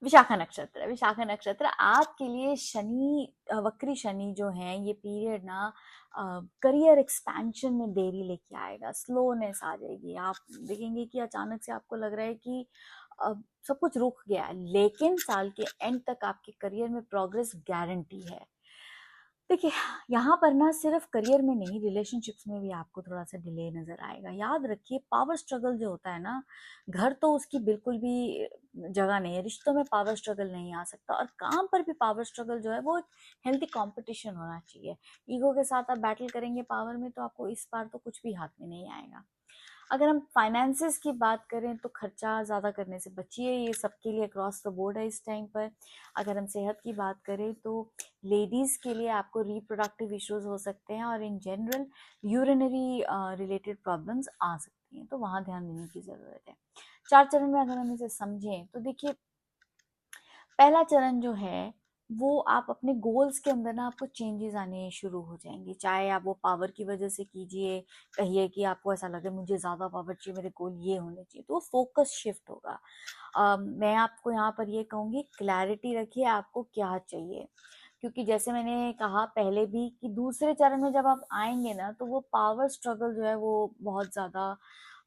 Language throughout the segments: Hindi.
विशाखा नक्षत्र, विशाखा नक्षत्र आपके लिए शनि, वक्री शनि जो है ये पीरियड ना करियर एक्सपेंशन में देरी लेके आएगा, स्लोनेस आ जाएगी। आप देखेंगे कि अचानक से आपको लग रहा है कि सब कुछ रुक गया है, लेकिन साल के एंड तक आपके करियर में प्रोग्रेस गारंटी है। देखिए, यहाँ पर ना सिर्फ करियर में नहीं, रिलेशनशिप्स में भी आपको थोड़ा सा डिले नजर आएगा। याद रखिए, पावर स्ट्रगल जो होता है ना, घर तो उसकी बिल्कुल भी जगह नहीं है, रिश्तों में पावर स्ट्रगल नहीं आ सकता, और काम पर भी पावर स्ट्रगल जो है वो एक हेल्थी कंपटीशन होना चाहिए। ईगो के साथ आप बैटल करेंगे पावर में, तो आपको इस बार तो कुछ भी हाथ में नहीं आएगा। अगर हम फाइनेंसेस की बात करें तो खर्चा ज़्यादा करने से बचिए, ये सबके लिए अक्रॉस द बोर्ड है इस टाइम पर। अगर हम सेहत की बात करें तो लेडीज़ के लिए आपको रिप्रोडक्टिव इश्यूज हो सकते हैं, और in general urinary related problems आ सकती हैं, तो वहाँ ध्यान देने की ज़रूरत है। 4 चरण में अगर हम इसे समझें तो देखिए, पहला चरण जो है वो आप अपने गोल्स के अंदर ना आपको चेंजेस आने शुरू हो जाएंगे, चाहे आप वो पावर की वजह से कीजिए, कहिए कि आपको ऐसा लगे मुझे ज़्यादा पावर चाहिए, मेरे गोल ये होने चाहिए, तो फोकस शिफ्ट होगा। मैं आपको यहाँ पर ये कहूँगी, क्लैरिटी रखिए आपको क्या चाहिए, क्योंकि जैसे मैंने कहा पहले भी कि दूसरे चरण में जब आप आएंगे ना, तो वो पावर स्ट्रगल जो है वो बहुत ज़्यादा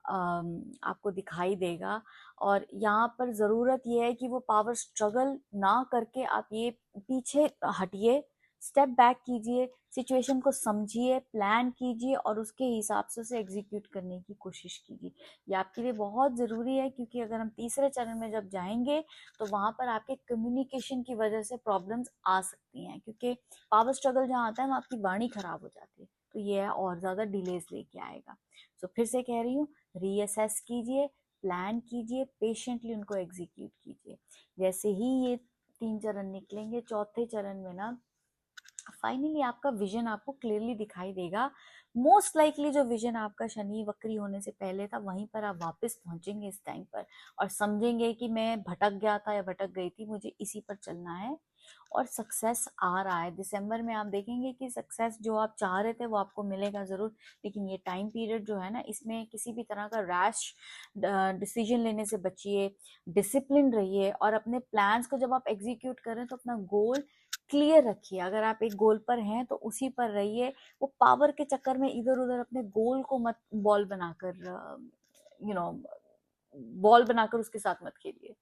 आपको दिखाई देगा। और यहाँ पर ज़रूरत ये है कि वो पावर स्ट्रगल ना करके आप ये पीछे हटिए, स्टेप बैक कीजिए, सिचुएशन को समझिए, प्लान कीजिए, और उसके हिसाब से उसे एग्जीक्यूट करने की कोशिश कीजिए। ये आपके लिए बहुत ज़रूरी है, क्योंकि अगर हम तीसरे चरण में जब जाएंगे तो वहाँ पर आपके कम्युनिकेशन की वजह से प्रॉब्लम्स आ सकती हैं, क्योंकि पावर स्ट्रगल जहाँ आता है वहाँ आपकी वाणी खराब हो जाती है, तो ये और ज़्यादा डिलेज लेके आएगा। सो फिर से कह रही हूँ, रीअसेस कीजिए, प्लान कीजिए, पेशेंटली उनको एग्जीक्यूट कीजिए। जैसे ही ये 3 चरण निकलेंगे, चौथे चरण में ना फाइनली आपका विजन आपको क्लियरली दिखाई देगा। मोस्ट लाइकली जो विजन आपका शनि वक्री होने से पहले था, वहीं पर आप वापस पहुंचेंगे इस टाइम पर, और समझेंगे कि मैं भटक गया था या भटक गई थी, मुझे इसी पर चलना है, और सक्सेस आ रहा है। दिसंबर में आप देखेंगे कि सक्सेस जो आप चाह रहे थे वो आपको मिलेगा ज़रूर, लेकिन ये टाइम पीरियड जो है ना, इसमें किसी भी तरह का रैश डिसीजन लेने से बचिए, डिसिप्लिन रहिए, और अपने प्लान्स को जब आप एग्जीक्यूट करें तो अपना गोल क्लियर रखिए। अगर आप एक गोल पर हैं तो उसी पर रहिए, वो पावर के चक्कर में इधर उधर अपने गोल को मत बॉल बनाकर, यू नो बॉल बनाकर उसके साथ मत खेलिए।